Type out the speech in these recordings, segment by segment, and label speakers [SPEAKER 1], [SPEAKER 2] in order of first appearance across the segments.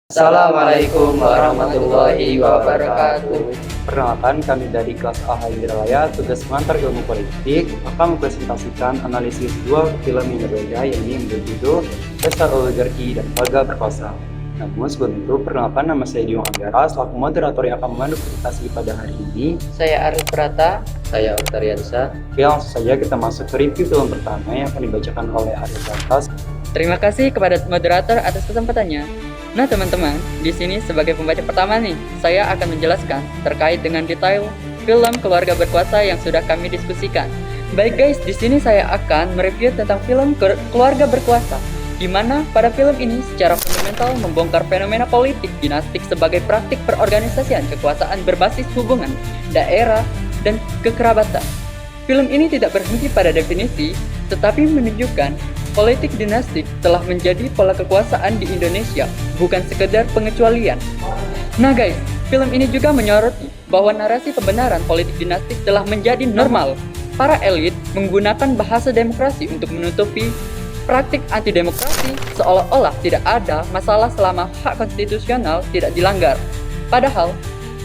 [SPEAKER 1] Assalamualaikum warahmatullahi wabarakatuh.
[SPEAKER 2] Perkenalkan, kami dari kelas A Indralaya, tugas mengantar ilmu politik akan mempresentasikan analisis dua film yang berbeda, yakni yang berjudul Pesta Oligarki dan Keluarga Berkuasa. Namun sebelum itu, perkenalkan, nama saya Dion Anggara, selaku moderator yang akan memandu presentasi pada hari ini.
[SPEAKER 1] Saya Arif Prata. Saya Oktariansa.
[SPEAKER 2] Oke, langsung saja kita masuk ke review film pertama yang akan dibacakan oleh Arif Prata.
[SPEAKER 3] Terima kasih kepada moderator atas kesempatannya. Nah teman-teman, di sini sebagai pembaca pertama nih, saya akan menjelaskan terkait dengan detail film Keluarga Berkuasa yang sudah kami diskusikan. Baik guys, di sini saya akan mereview tentang film Keluarga Berkuasa, di mana pada film ini secara fundamental membongkar fenomena politik dinastik sebagai praktik perorganisasian kekuasaan berbasis hubungan, daerah, dan kekerabatan. Film ini tidak berhenti pada definisi, tetapi menunjukkan politik dinastik telah menjadi pola kekuasaan di Indonesia, bukan sekedar pengecualian. Nah guys, film ini juga menyoroti bahwa narasi pembenaran politik dinastik telah menjadi normal. Para elit menggunakan bahasa demokrasi untuk menutupi praktik anti-demokrasi, seolah-olah tidak ada masalah selama hak konstitusional tidak dilanggar. Padahal,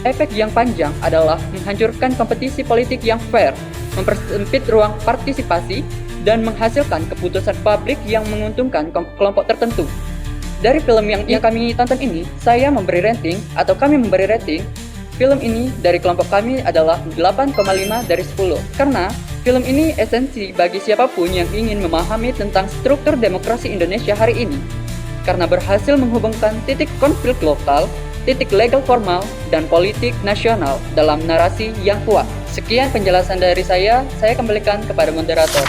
[SPEAKER 3] efek yang panjang adalah menghancurkan kompetisi politik yang fair, mempersempit ruang partisipasi, dan menghasilkan keputusan publik yang menguntungkan kelompok tertentu. Dari film yang kami tonton ini, kami memberi rating film ini dari kelompok kami adalah 8,5 dari 10. Karena film ini esensi bagi siapapun yang ingin memahami tentang struktur demokrasi Indonesia hari ini. Karena berhasil menghubungkan titik konflik lokal, titik legal formal, dan politik nasional dalam narasi yang kuat. Sekian penjelasan dari saya kembalikan kepada moderator.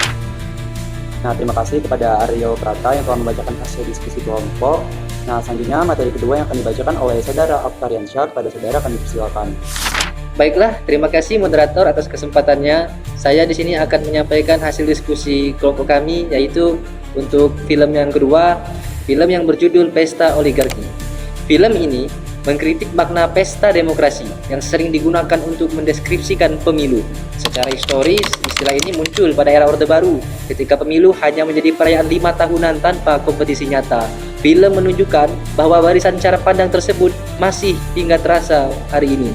[SPEAKER 2] Nah, terima kasih kepada Aryo Prata yang telah membacakan hasil diskusi kelompok. Nah, selanjutnya materi kedua yang akan dibacakan oleh Saudara Oktariansyah. Pada saudara kami persilakan.
[SPEAKER 1] Baiklah, terima kasih moderator atas kesempatannya. Saya di sini akan menyampaikan hasil diskusi kelompok kami, yaitu untuk film yang kedua, film yang berjudul Pesta Oligarki. Film ini mengkritik makna pesta demokrasi yang sering digunakan untuk mendeskripsikan pemilu. Secara historis, istilah ini muncul pada era Orde Baru ketika pemilu hanya menjadi perayaan 5 tahunan tanpa kompetisi nyata. Film menunjukkan bahwa barisan cara pandang tersebut masih hingga terasa hari ini.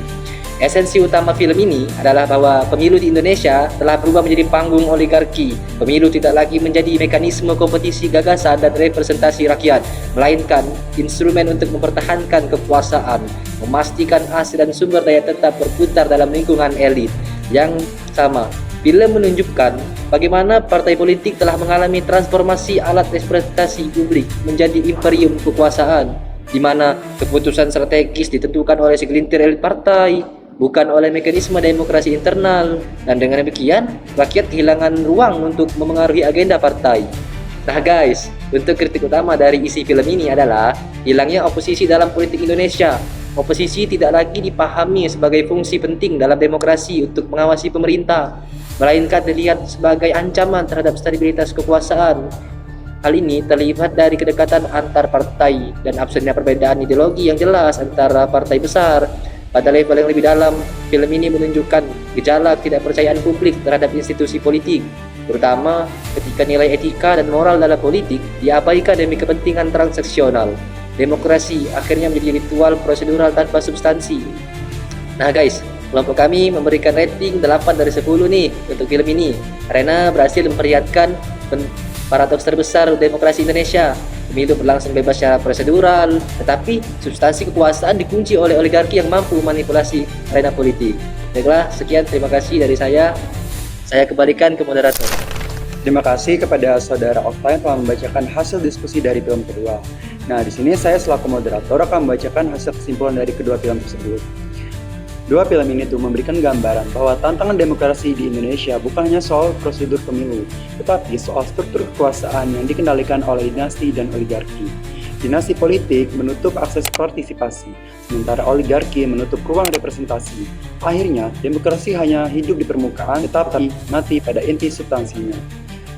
[SPEAKER 1] Esensi utama film ini adalah bahwa pemilu di Indonesia telah berubah menjadi panggung oligarki. Pemilu tidak lagi menjadi mekanisme kompetisi gagasan dan representasi rakyat, melainkan instrumen untuk mempertahankan kekuasaan, memastikan hasil dan sumber daya tetap berputar dalam lingkungan elit. Yang sama, film menunjukkan bagaimana partai politik telah mengalami transformasi alat representasi publik menjadi imperium kekuasaan, di mana keputusan strategis ditentukan oleh segelintir elit partai, bukan oleh mekanisme demokrasi internal, dan dengan demikian rakyat kehilangan ruang untuk memengaruhi agenda partai. Nah guys, untuk kritik utama dari isi film ini adalah hilangnya oposisi dalam politik Indonesia. Oposisi tidak lagi dipahami sebagai fungsi penting dalam demokrasi untuk mengawasi pemerintah, melainkan dilihat sebagai ancaman terhadap stabilitas kekuasaan. Hal ini terlihat dari kedekatan antar partai dan absennya perbedaan ideologi yang jelas antara partai besar. Pada level yang lebih dalam, film ini menunjukkan gejala ketidakpercayaan publik terhadap institusi politik, terutama ketika nilai etika dan moral dalam politik diabaikan demi kepentingan transaksional. Demokrasi akhirnya menjadi ritual prosedural tanpa substansi. Nah guys, kelompok kami memberikan rating 8 dari 10 nih untuk film ini, karena berhasil memperlihatkan paradoks terbesar demokrasi Indonesia. Pemilu berlangsung bebas secara prosedural, tetapi substansi kekuasaan dikunci oleh oligarki yang mampu memanipulasi arena politik. Baiklah, sekian, terima kasih dari saya. Saya kembalikan ke moderator.
[SPEAKER 2] Terima kasih kepada Saudara Okta yang telah membacakan hasil diskusi dari film kedua. Nah, di sini saya selaku moderator akan membacakan hasil kesimpulan dari kedua film tersebut. Dua film ini tuh memberikan gambaran bahwa tantangan demokrasi di Indonesia bukan hanya soal prosedur pemilu, tetapi soal struktur kekuasaan yang dikendalikan oleh dinasti dan oligarki. Dinasti politik menutup akses partisipasi, sementara oligarki menutup ruang representasi. Akhirnya, demokrasi hanya hidup di permukaan, tetapi mati pada inti substansinya.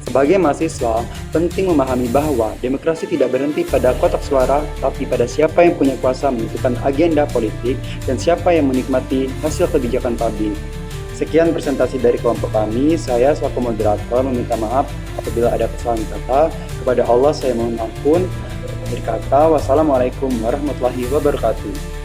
[SPEAKER 2] Sebagai mahasiswa, penting memahami bahwa demokrasi tidak berhenti pada kotak suara, tapi pada siapa yang punya kuasa menentukan agenda politik dan siapa yang menikmati hasil kebijakan publik. Sekian presentasi dari kelompok kami. Saya selaku moderator meminta maaf apabila ada kesalahan kata. Kepada Allah saya mohon ampun. Akhir kata, wassalamualaikum warahmatullahi wabarakatuh.